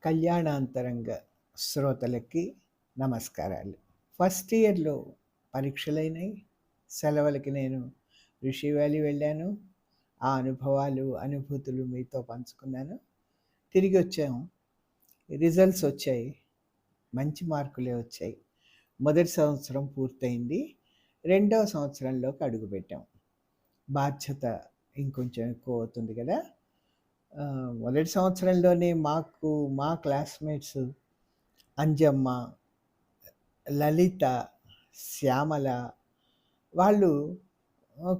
కళ్యాణాంతరంగ శ్రోతలకి నమస్కారాలు. ఫస్ట్ ఇయర్‌లో పరీక్షలైనాయి. సెలవులకి నేను రిషి వ్యాలీ వెళ్ళాను. ఆ అనుభవాలు, అనుభూతులు మీతో పంచుకున్నాను. తిరిగొచ్చాము. రిజల్ట్స్ వచ్చాయి. మంచి మార్కులే వచ్చాయి. మొదటి సంవత్సరం పూర్తయింది. రెండవ సంవత్సరంలోకి అడుగుపెట్టాం. బాధ్యత ఇంకొంచెం ఎక్కువవుతుంది గదా! మొదటి సంవత్సరంలోనే మా క్లాస్‌మేట్స్ అంజమ్మ, లలిత, శ్యామల వాళ్ళు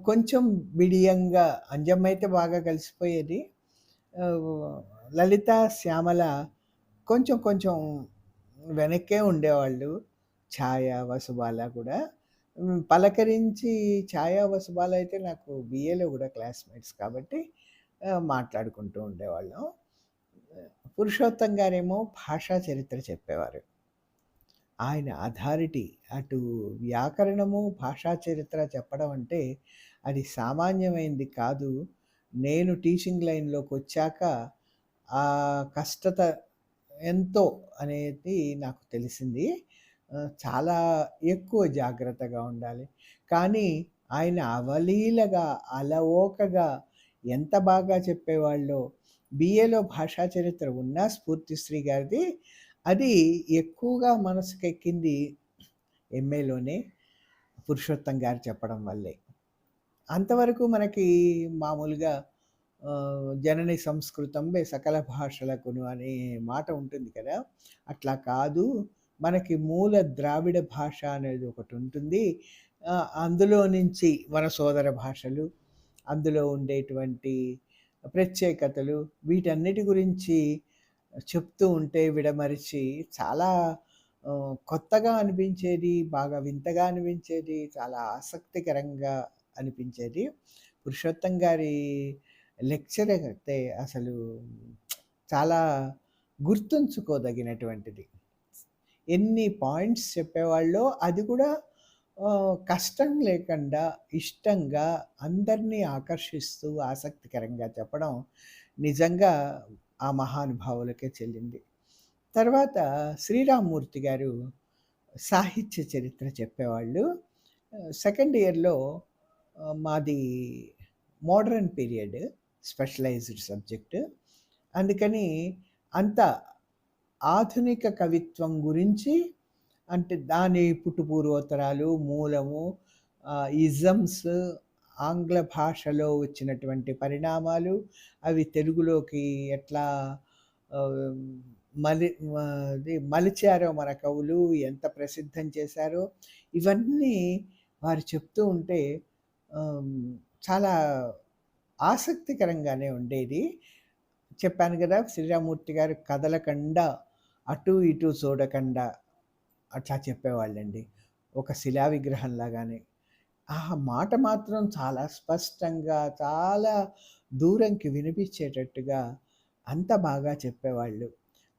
కొంచెం బిడియంగా అంజమ్మ అయితే బాగా కలిసిపోయేది. ఆహ్, లలిత, శ్యామల కొంచెం కొంచెం వెనక్కే ఉండేవాళ్ళు. ఛాయ, వసుబాల కూడా. పలకరించి ఛాయ, వసుబాల అయితే నాకు బీఏలో గూడా క్లాస్‌మేట్స్ కాబట్టి మాట్లాడుకుంటూ ఉండేవాళ్ళం. పురుషోత్తం గారేమో భాషా చరిత్ర చెప్పేవారు. ఆయన అథారిటీ అటు వ్యాకరణము, భాషా చరిత్ర చెప్పడం అంటే అది సామాన్యమైంది కాదు. నేను టీచింగ్ లైన్‌లోకొచ్చాక ఆ కష్టత ఎంతో అనేది నాకు తెలిసింది. చాలా ఎక్కువ జాగ్రత్తగా ఉండాలి. కానీ ఆయన అవలీలగా, అలవోకగా ఎంత బాగా చెప్పేవాళ్ళో. బీఏలో భాషా చరిత్ర ఉన్నా స్ఫూర్తిశ్రీ గారిది. అది ఎక్కువగా మనసుకెక్కింది ఎంఏలోనే పురుషోత్తం గారు చెప్పడం వల్లే. అంతవరకు మనకి మామూలుగా జనని సంస్కృతంబే సకల భాషలకును అనే మాట ఉంటుంది కదా! అట్లా కాదు. మనకి మూల ద్రావిడ భాష అనేది ఒకటుంటుంది. అందులో నుంచి మన సోదర భాషలు, అందులో ఉండేటువంటి ప్రత్యేకతలు వీటన్నిటి గురించి చెప్తూ ఉంటే విడమరిచి చాలా కొత్తగా అనిపించేది, బాగా వింతగా అనిపించేది, చాలా ఆసక్తికరంగా అనిపించేది. పురుషోత్తం గారి లెక్చర్ అయితే అసలు చాలా గుర్తుంచుకోదగినటువంటిది. ఎన్ని పాయింట్స్ చెప్పేవాళ్ళో అది కూడా కష్టం లేకుండా, ఇష్టంగా అందరినీ ఆకర్షిస్తూ, ఆసక్తికరంగా చెప్పడం నిజంగా ఆ మహానుభావులకే చెల్లింది. తర్వాత శ్రీరామ్మూర్తి గారు సాహిత్య చరిత్ర చెప్పేవాళ్ళు. సెకండ్ ఇయర్‌లో మాది మోడర్న్ పీరియడ్ స్పెషలైజ్డ్ సబ్జెక్ట్. అందుకని అంత ఆధునిక కవిత్వం గురించి అంటే దాని పుట్టుపూర్వోత్తరాలు, మూలము, ఇజమ్స్, ఆంగ్ల భాషలో వచ్చినటువంటి పరిణామాలు, అవి తెలుగులోకి ఎట్లా ఆహ్, మలి మలిచారో మన కవులు, ఎంత ప్రసిద్ధం చేశారో, ఇవన్నీ వారు చెప్తూ ఉంటే ఆహ్, చాలా ఆసక్తికరంగానే ఉండేది. చెప్పాను గదా! శ్రీరామూర్తి గారు కదలకండా, అటు ఇటు చూడకండా అట్లా చెప్పేవాళ్ళండి. ఒక శిలా విగ్రహంలాగానే. ఆ మాట మాత్రం చాలా స్పష్టంగా, చాలా దూరంకి వినిపించేటట్టుగా అంత బాగా చెప్పేవాళ్ళు.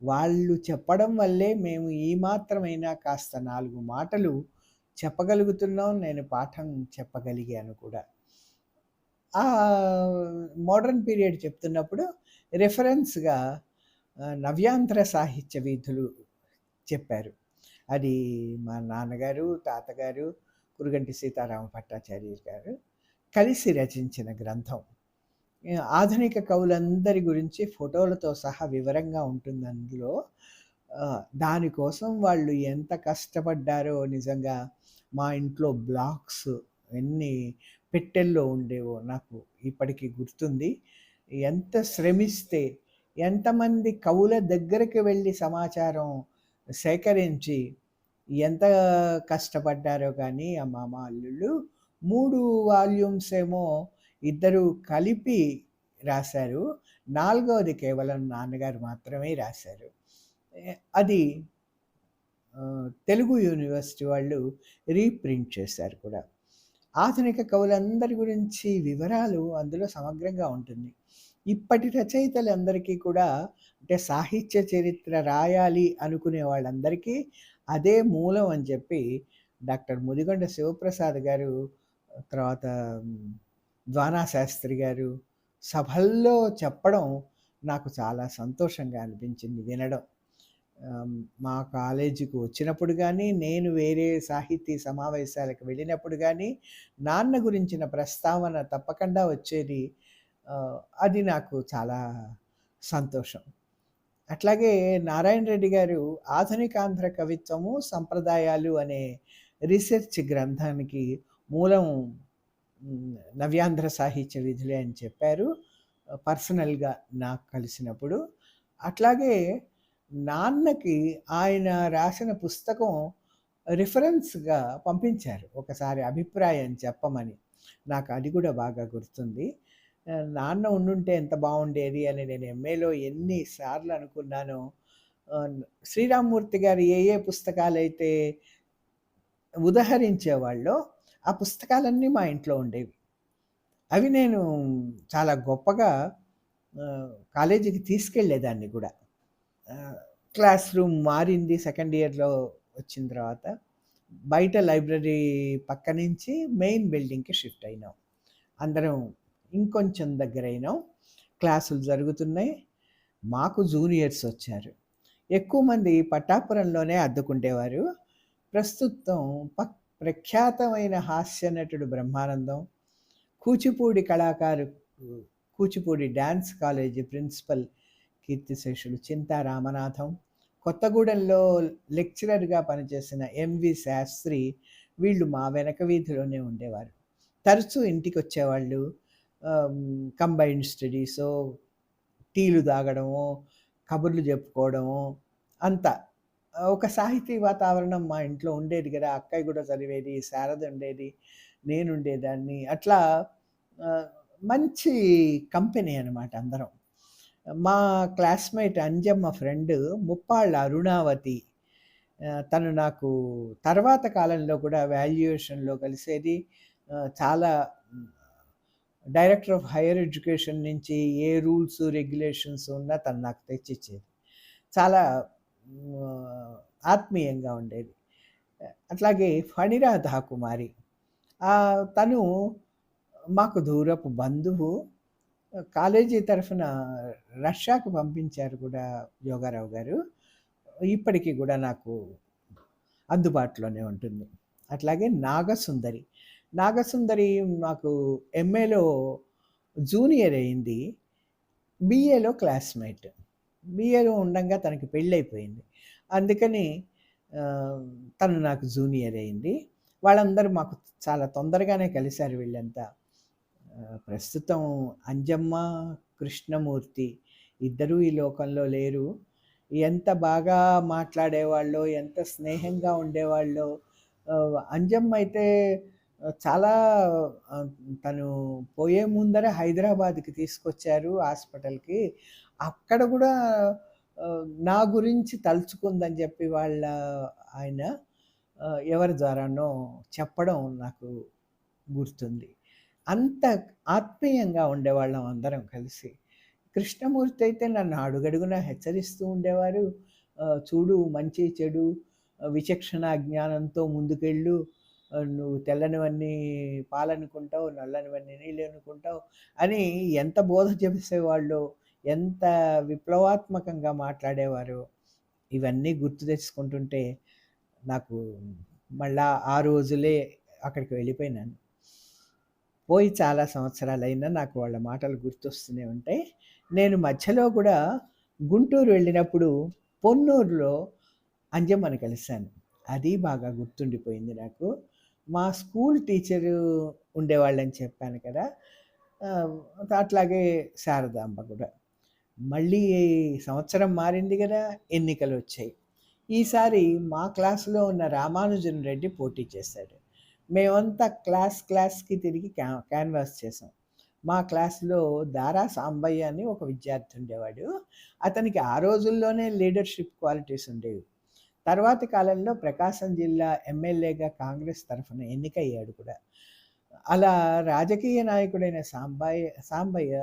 వాళ్ళు చెప్పడం వల్లే మేము ఈ మాత్రమైనా కాస్త 4 మాటలు చెప్పగలుగుతున్నాం. నేను పాఠం చెప్పగలిగాను కూడా. మోడర్న్ పీరియడ్ చెప్తున్నప్పుడు రిఫరెన్స్‌గా నవ్యాంధ్ర సాహిత్య వీధులు చెప్పారు. అది మా నాన్నగారు, తాతగారు, కురుగంటి సీతారామ భట్టాచార్య గారు కలిసి రచించిన గ్రంథం. ఆధునిక కవులందరి గురించి ఫోటోలతో సహా వివరంగా ఉంటుంది అందులో. దానికోసం వాళ్ళు ఎంత కష్టపడ్డారో నిజంగా మా ఇంట్లో బ్లాక్స్ ఎన్ని పెట్టెల్లో ఉండేవో నాకు ఇప్పటికి గుర్తుంది. ఎంత శ్రమిస్తే, ఎంతమంది కవుల దగ్గరికి వెళ్ళి సమాచారం సేకరించి, ఎంత కష్టపడ్డారో కానీ ఆ మామ, అల్లుళ్ళు. 3 వాల్యూమ్స్ ఏమో ఇద్దరు కలిపి రాశారు. నాలుగవది కేవలం నాన్నగారు మాత్రమే రాశారు. అది తెలుగు యూనివర్సిటీ వాళ్ళు రీప్రింట్ చేశారు కూడా. ఆధునిక కవులందరి గురించి వివరాలు అందులో సమగ్రంగా ఉంటుంది. ఇప్పటి రచయితలందరికీ కూడా అంటే సాహిత్య చరిత్ర రాయాలి అనుకునే వాళ్ళందరికీ అదే మూలం అని చెప్పి డాక్టర్ ముదిగొండ శివప్రసాద్ గారు, తర్వాత ద్వానా శాస్త్రి గారు సభల్లో చెప్పడం నాకు చాలా సంతోషంగా అనిపించింది వినడం. మా కాలేజీకి వచ్చినప్పుడు గానీ, నేను వేరే సాహితీ సమావేశాలకు వెళ్ళినప్పుడు గానీ, నాన్న గురించిన ప్రస్తావన తప్పకుండా వచ్చేది. అది నాకు చాలా సంతోషం. అట్లాగే నారాయణ రెడ్డి గారు 'ఆధునికాంధ్ర కవిత్వము, సంప్రదాయాలు' అనే రీసెర్చ్ గ్రంథానికి మూలం నవ్యాంధ్ర సాహిత్య విధులే అని చెప్పారు. పర్సనల్‌గా నాకు కలిసినప్పుడు. అట్లాగే నాన్నకి ఆయన రాసిన పుస్తకం రిఫరెన్స్‌గా పంపించారు. ఒకసారి అభిప్రాయం చెప్పమని. నాకు అది కూడా బాగా గుర్తుంది. నాన్న ఉండుంటే ఎంత బావుండేది అని నేను ఎంఏలో ఎన్ని సార్లు అనుకున్నానో. శ్రీరామ్మూర్తి గారు ఏ ఏ పుస్తకాలైతే ఉదహరించేవాళ్ళో, ఆ పుస్తకాలన్నీ మా ఇంట్లో ఉండేవి. అవి నేను చాలా గొప్పగా కాలేజీకి తీసుకెళ్ళేదాన్ని గూడా. క్లాస్ రూమ్ మారింది సెకండ్ ఇయర్‌లో వచ్చిన తర్వాత. బయట లైబ్రరీ పక్క నుంచి మెయిన్ బిల్డింగ్‌కి షిఫ్ట్ అయినాం. అందరం ఇంకొంచెం దగ్గరైనాం. క్లాసులు జరుగుతున్నాయి. మాకు జూనియర్స్ వచ్చారు. ఎక్కువ మంది పట్టాపురంలోనే అద్దెకుండేవారు. ప్రస్తుతం ప్రఖ్యాతమైన హాస్య నటుడు బ్రహ్మానందం, కూచిపూడి కళాకారు కూచిపూడి డాన్స్ కాలేజీ ప్రిన్సిపల్ కీర్తిశేషులు చింతా రామనాథం, కొత్తగూడెంలో లెక్చరర్‌గా పనిచేసిన ఎంవి శాస్త్రి వీళ్ళు మా వెనక వీధిలోనే ఉండేవారు. తరచూ ఇంటికొచ్చేవాళ్ళు. కంబైన్డ్ స్టడీసో, టీలు తాగడమో, కబుర్లు చెప్పుకోవడమో అంతా. ఒక సాహితీ వాతావరణం మా ఇంట్లో ఉండేది కదా! అక్కయ్య కూడా చదివేది, శారద ఉండేది, నేనుండేదాన్ని. అట్లా మంచి కంపెనీ అనమాట అందరం. మా క్లాస్‌మేట్ అంజమ్మ ఫ్రెండ్ ముప్పాళ్ళ అరుణావతి. తను నాకు తర్వాత కాలంలో కూడా వాల్యుయేషన్‌లో కలిసేది. చాలా డైరెక్టర్ ఆఫ్ హైయర్ ఎడ్యుకేషన్ నుంచి ఏ రూల్స్, రెగ్యులేషన్స్ ఉన్నా తను నాకు తెచ్చిచ్చేది. చాలా ఆత్మీయంగా ఉండేది. అట్లాగే ఫణిరాధ కుమారి. తను మాకు దూరపు బంధువు. కాలేజీ తరఫున రష్యాకు పంపించారు కూడా యోగారావు గారు. ఇప్పటికి కూడా నాకు అందుబాటులోనే ఉంటుంది. అట్లాగే నాగసుందరి. నాగసుందరి మాకు ఎంఏలో జూనియర్ అయింది. బీఏలో క్లాస్‌మేట్. బీఏలో ఉండంగా తనకి పెళ్ళైపోయింది. అందుకని తను నాకు జూనియర్ అయింది. వాళ్ళందరూ మాకు చాలా తొందరగానే కలిసారు వీళ్ళంతా. ప్రస్తుతం అంజమ్మ, కృష్ణమూర్తి ఇద్దరూ ఈ లోకంలో లేరు. ఎంత బాగా మాట్లాడేవాళ్ళో, ఎంత స్నేహంగా ఉండేవాళ్ళో. అంజమ్మ అయితే చాలా తను పోయే ముందర హైదరాబాద్‌కి తీసుకొచ్చారు హాస్పిటల్‌కి. అక్కడ కూడా నా గురించి తలుచుకుందని చెప్పి ఆయన ఎవరి ద్వారానో చెప్పడం నాకు గుర్తుంది. అంత ఆత్మీయంగా ఉండేవాళ్ళం అందరం కలిసి. కృష్ణమూర్తి అయితే నన్ను అడుగడుగునా హెచ్చరిస్తూ ఉండేవారు. చూడు మంచి, చెడు, విచక్షణ జ్ఞానంతో ముందుకెళ్ళు. నువ్వు తెల్లనివన్నీ పాలనుకుంటావు, నల్లనివన్నీ నీళ్ళనుకుంటావు అని ఎంత బోధ చేసేవాళ్ళో, ఎంత విప్లవాత్మకంగా మాట్లాడేవారో. ఇవన్నీ గుర్తు తెచ్చుకుంటుంటే నాకు మళ్ళా ఆ రోజులే అక్కడికి వెళ్ళిపోయినాను. పోయి చాలా సంవత్సరాలైనా నాకు వాళ్ళ మాటలు గుర్తొస్తూనే ఉంటాయి. నేను మధ్యలో కూడా గుంటూరు వెళ్ళినప్పుడు పొన్నూరులో అంజమ్మని కలిశాను. అది బాగా గుర్తుండిపోయింది నాకు. మా స్కూల్ టీచరు ఉండేవాళ్ళని చెప్పాను కదా! అట్లాగే శారదాంబ కూడా. మళ్ళీ సంవత్సరం మారింది కదా! ఎన్నికలొచ్చాయి. ఈసారి మా క్లాస్‌లో ఉన్న రామానుజన్ రెడ్డి పోటీ చేశాడు. మేమంతా క్లాస్‌కి తిరిగి క్యాన్వాస్ చేసాం. మా క్లాస్‌లో దారా సాంబయ్య అని ఒక విద్యార్థి ఉండేవాడు. అతనికి ఆ రోజుల్లోనే లీడర్‌షిప్ క్వాలిటీస్ ఉండేవి. తర్వాతి కాలంలో ప్రకాశం జిల్లా ఎమ్మెల్యేగా కాంగ్రెస్ తరఫున ఎన్నికయ్యాడు కూడా. అలా రాజకీయ నాయకుడైన సాంబయ్య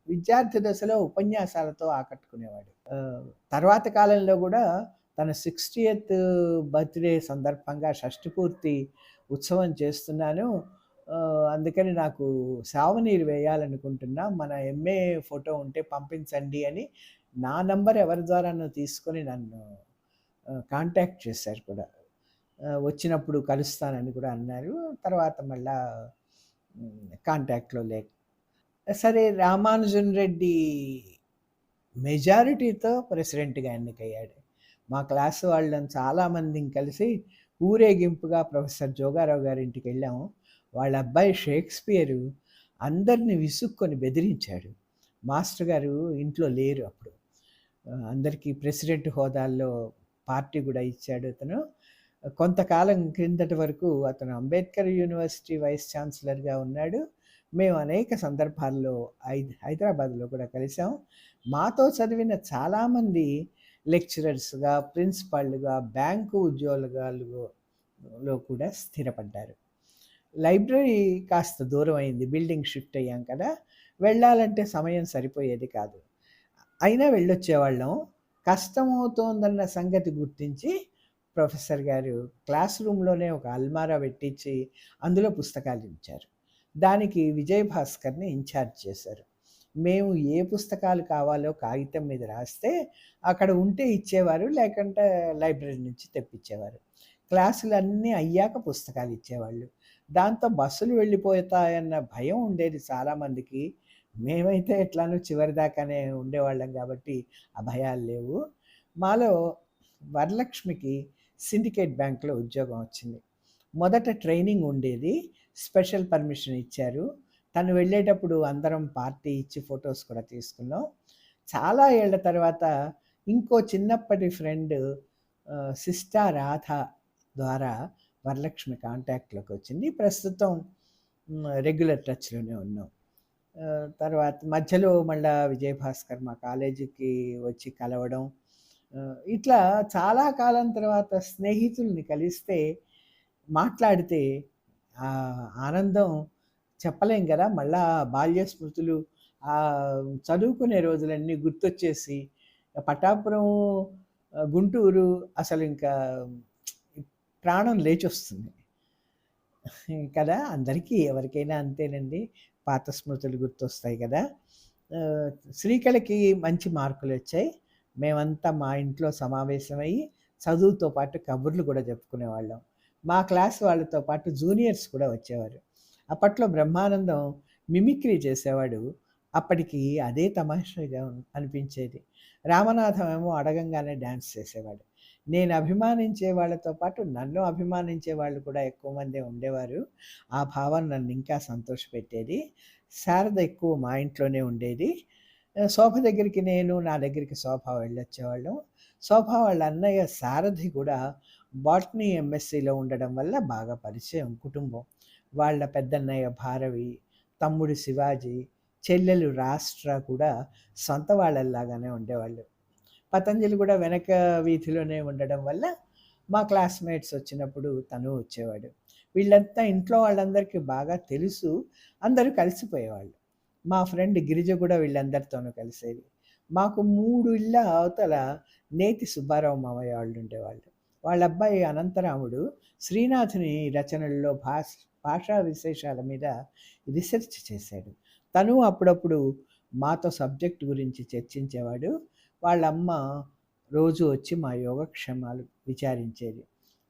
విద్యార్థి దశలో ఉపన్యాసాలతో ఆకట్టుకునేవాడు. తర్వాతి కాలంలో కూడా తన 60th బర్త్‌డే సందర్భంగా షష్ఠి పూర్తి ఉత్సవం చేస్తున్నాను. అందుకని నాకు సావనీరు వేయాలనుకుంటున్నా. మన ఎంఏ ఫోటో ఉంటే పంపించండి అని నా నంబర్ ఎవరి ద్వారానో తీసుకొని నన్ను కాంటాక్ట్ చేశారు కూడా. వచ్చినప్పుడు కలుస్తానని కూడా అన్నారు. తర్వాత మళ్ళా కాంటాక్ట్‌లో లేరు. సరే రామానుజన్ రెడ్డి మెజారిటీతో ప్రెసిడెంట్‌గా ఎన్నికయ్యాడు. మా క్లాస్ వాళ్ళం చాలామందిని కలిసి ఊరేగింపుగా ప్రొఫెసర్ జోగారావు గారింటికెళ్ళాము. వాళ్ళ అబ్బాయి షేక్స్‌పియరు అందరిని విసుక్కొని బెదిరించాడు. మాస్టర్ గారు ఇంట్లో లేరు అప్పుడు. అందరికీ ప్రెసిడెంట్ హోదాల్లో పార్టీ కూడా ఇచ్చాడు అతను. కొంతకాలం క్రిందటి వరకు అతను అంబేద్కర్ యూనివర్సిటీ వైస్ ఛాన్సలర్‌గా ఉన్నాడు. మేము అనేక సందర్భాల్లో హైదరాబాద్‌లో కూడా కలిసాం. మాతో చదివిన చాలామంది లెక్చరర్స్‌గా, ప్రిన్సిపాల్‌గా, బ్యాంకు ఉద్యోగాల్లో కూడా స్థిరపడ్డారు. లైబ్రరీ కాస్త దూరం అయింది. బిల్డింగ్ షిఫ్ట్ అయ్యాం కదా! వెళ్ళాలంటే సమయం సరిపోయేది కాదు. అయినా వెళ్ళొచ్చేవాళ్ళం. కష్టమవుతోందన్న సంగతి గుర్తించి ప్రొఫెసర్ గారు క్లాస్ రూమ్‌లోనే ఒక అల్మారా పెట్టించి అందులో పుస్తకాలు ఉంచారు. దానికి విజయ్ భాస్కర్‌ని ఇన్‌చార్జ్ చేశారు. మేము ఏ పుస్తకాలు కావాలో కాగితం మీద రాస్తే అక్కడ ఉంటే ఇచ్చేవారు. లేకుంటే లైబ్రరీ నుంచి తెప్పించేవారు. క్లాసులన్నీ అయ్యాక పుస్తకాలు ఇచ్చేవాళ్ళు. దాంతో బస్సులు వెళ్ళిపోతాయన్న భయం ఉండేది చాలామందికి. మేమైతే ఎట్లానో చివరిదాకానే ఉండేవాళ్ళం కాబట్టి ఆ భయాలు లేవు. మాలో వరలక్ష్మికి సిండికేట్ బ్యాంక్‌లో ఉద్యోగం వచ్చింది. మొదట ట్రైనింగ్ ఉండేది. స్పెషల్ పర్మిషన్ ఇచ్చారు. తను వెళ్ళేటప్పుడు అందరం పార్టీ ఇచ్చి ఫోటోస్ కూడా తీసుకున్నాం. చాలా ఏళ్ల తర్వాత ఇంకో చిన్నప్పటి ఫ్రెండ్ సిస్టా రాధ ద్వారా వరలక్ష్మి కాంటాక్ట్‌లోకి వచ్చింది. ప్రస్తుతం రెగ్యులర్ టచ్‌లోనే ఉన్నాం. తర్వాత మధ్యలో మళ్ళా విజయభాస్కర్ మా కాలేజీకి వచ్చి కలవడం. ఇట్లా చాలా కాలం తర్వాత స్నేహితుల్ని కలిస్తే, మాట్లాడితే ఆనందం చెప్పలేం కదా! మళ్ళా బాల్య స్మృతులు, చదువుకునే రోజులన్నీ గుర్తొచ్చేసి పట్టాపురం, గుంటూరు అసలు ఇంకా ప్రాణం లేచొస్తుంది. కదా! అందరికీ ఎవరికైనా అంతేనండి. పాత స్మృతులు గుర్తొస్తాయి కదా! శ్రీకళకి మంచి మార్కులొచ్చాయి. మేమంతా మా ఇంట్లో సమావేశమయ్యి చదువుతో పాటు కబుర్లు కూడా చెప్పుకునేవాళ్ళం. మా క్లాస్ వాళ్ళతో పాటు జూనియర్స్ కూడా వచ్చేవారు. అప్పట్లో బ్రహ్మానందం మిమిక్రీ చేసేవాడు. అప్పటికి అదే తమాషాగా అనిపించేది. రామనాథం ఏమో అడగంగానే డాన్స్ చేసేవాడు. నేను అభిమానించే వాళ్ళతో పాటు నన్ను అభిమానించే వాళ్ళు కూడా ఎక్కువ మందే ఉండేవారు. ఆ భావం నన్ను ఇంకా సంతోషపెట్టేది. శారద ఎక్కువ మా ఇంట్లోనే ఉండేది. శోభ దగ్గరికి నేను, నా దగ్గరికి శోభ వెళ్ళొచ్చేవాళ్ళం. శోభ వాళ్ళ అన్నయ్య సారథి కూడా బాటనీ ఎంఎస్సీలో ఉండడం వల్ల బాగా పరిచయం కుటుంబం. వాళ్ళ పెద్దన్నయ్య భారవి, తమ్ముడు శివాజీ, చెల్లెలు రాష్ట్ర కూడా సొంత వాళ్ళలాగానే ఉండేవాళ్ళు. పతంజలి కూడా వెనక వీధిలోనే ఉండడం వల్ల మా క్లాస్మేట్స్ వచ్చినప్పుడు తను వచ్చేవాడు. వీళ్ళంతా ఇంట్లో వాళ్ళందరికీ బాగా తెలుసు. అందరూ కలిసిపోయేవాళ్ళు. మా ఫ్రెండ్ గిరిజ కూడా వీళ్ళందరితోనూ కలిసేది. మాకు 3 ఇళ్ళ అవతల నేతి సుబ్బారావు మామయ్య వాళ్ళు ఉండేవాళ్ళు. వాళ్ళ అబ్బాయి అనంతరాముడు శ్రీనాథుని రచనల్లో భాషా విశేషాల మీద రీసెర్చ్ చేశాడు. తను అప్పుడప్పుడు మాతో సబ్జెక్ట్ గురించి చర్చించేవాడు. వాళ్ళమ్మ రోజు వచ్చి మా యోగక్షేమాలు విచారించేది.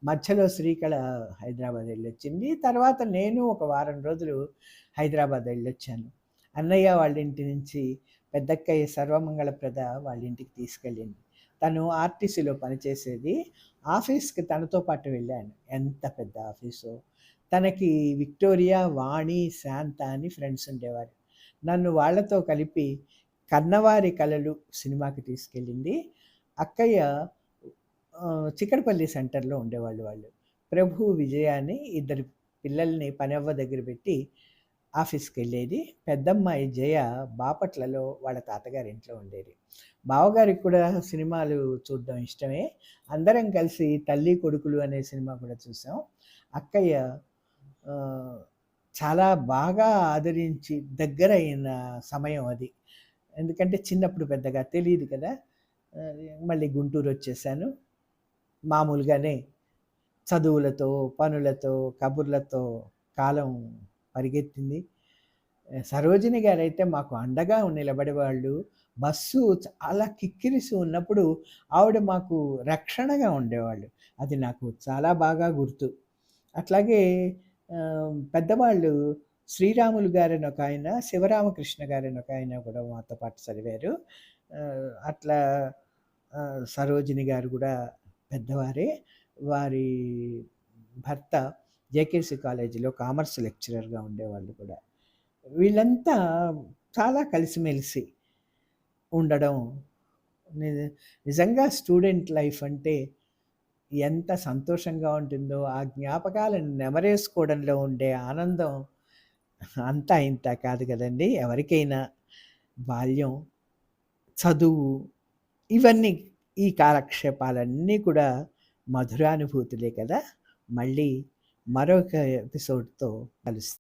మధ్యలో శ్రీకళ హైదరాబాద్ వెళ్ళొచ్చింది. తర్వాత నేను ఒక వారం రోజులు హైదరాబాద్ వెళ్ళొచ్చాను. అన్నయ్య వాళ్ళ ఇంటి నుంచి పెద్దక్కయ్య సర్వమంగళప్రద వాళ్ళ ఇంటికి తీసుకెళ్ళింది. తను ఆర్టీసీలో పనిచేసేది. ఆఫీస్కి తనతో పాటు వెళ్ళాను. ఎంత పెద్ద ఆఫీసో! తనకి విక్టోరియా, వాణి, శాంత అని ఫ్రెండ్స్ ఉండేవారు. నన్ను వాళ్ళతో కలిపి కన్నవారి కలలు సినిమాకి తీసుకెళ్ళింది. అక్కయ్య చిక్కడపల్లి సెంటర్‌లో ఉండేవాళ్ళు వాళ్ళు. ప్రభు, విజయ అని ఇద్దరు పిల్లల్ని పనవ్వ దగ్గర పెట్టి ఆఫీస్‌కెళ్ళేది. పెద్దమ్మాయి జయ బాపట్లలో వాళ్ళ తాతగారి ఇంట్లో ఉండేది. బావగారికి కూడా సినిమాలు చూడడం ఇష్టమే. అందరం కలిసి తల్లి కొడుకులు అనే సినిమా కూడా చూసాం. అక్కయ్య చాలా బాగా ఆదరించి దగ్గరైన సమయం అది. ఎందుకంటే చిన్నప్పుడు పెద్దగా తెలీదు కదా! మళ్ళీ గుంటూరు వచ్చేసాను. మామూలుగానే చదువులతో, పనులతో, కబుర్లతో కాలం పరిగెత్తింది. సరోజిని గారైతే మాకు అండగా నిలబడేవాళ్ళు. బస్సు చాలా కిక్కిరిసి ఉన్నప్పుడు ఆవిడ మాకు రక్షణగా ఉండేవాళ్ళు. అది నాకు చాలా బాగా గుర్తు. అట్లాగే పెద్దవాళ్ళు శ్రీరాములు గారని ఒకాయన, శివరామకృష్ణ గారని ఒకాయన కూడా మాతో పాటు చదివారు. అట్లా సరోజిని గారు కూడా పెద్దవారే. వారి భర్త జేకేసీ కాలేజీలో కామర్స్ లెక్చరర్‌గా ఉండేవాళ్ళు కూడా. వీళ్ళంతా చాలా కలిసిమెలిసి ఉండడం ని నిజంగా స్టూడెంట్ లైఫ్ అంటే ఎంత సంతోషంగా ఉంటుందో, ఆ జ్ఞాపకాలను నెమరేసుకోవడంలో ఉండే ఆనందం అంతా ఇంతా కాదు గదండీ! ఎవరికైనా బాల్యం, చదువు ఇవన్నీ ఈ కాలక్షేపాలన్నీ కూడా మధురానుభూతులే కదా! మళ్ళీ మరొక ఎపిసోడ్‌తో కలుస్తాం.